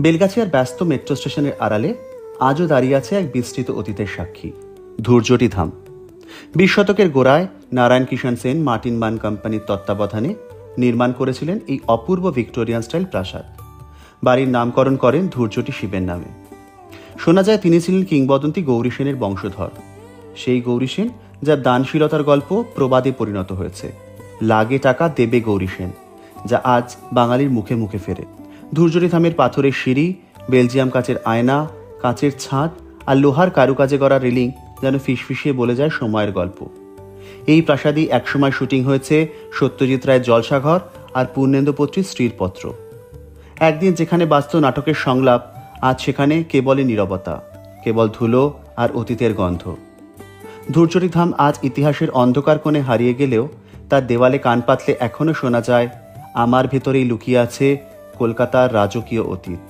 বেলগাছিয়ার ব্যস্ত মেট্রো স্টেশনের আড়ালে আজও দাঁড়িয়ে আছে এক বিস্তৃত অতীতের সাক্ষী, ধূর্যটি ধাম। 20 শতকের গোড়ায় নারায়ণ কিষাণ সেন মার্টিন বান কোম্পানির তত্ত্বাবধানে নির্মাণ করেছিলেন এই অপূর্ব ভিক্টোরিয়ান স্টাইল প্রাসাদ। বাড়ির নামকরণ করেন ধূর্যটি শিবের নামে। শোনা যায় তিনি ছিলেন কিংবদন্তি গৌরী সেনের বংশধর, সেই গৌরী সেন যার দানশীলতার গল্প প্রবাদে পরিণত হয়েছে। লাগে টাকা দেবে গৌরী সেন, যা আজ বাঙালির মুখে মুখে ফেরে। ধূর্যটি ধামের পাথরের সিঁড়ি, বেলজিয়াম কাচের আয়না, কাঁচের ছাদ আর লোহার কারুকাজে করা রেলিং যেন ফিসফিসিয়ে বলে যায় সময়ের গল্প। এই প্রাসাদই একসময় শুটিং হয়েছে সত্যজিৎ রায়ের জলসাঘর আর পূর্ণেন্দু পত্রীর স্ত্রীর পত্র। একদিন যেখানে বাস্তব নাটকের সংলাপ, আজ সেখানে কেবলই নীরবতা, কেবল ধুলো আর অতীতের গন্ধ। ধূর্যটি ধাম আজ ইতিহাসের অন্ধকার কোণে হারিয়ে গেলেও তার দেওয়ালে কান পাতলে এখনো শোনা যায়, আমার ভেতরেই লুকিয়ে আছে কলকাতার রাজকীয় অতীত।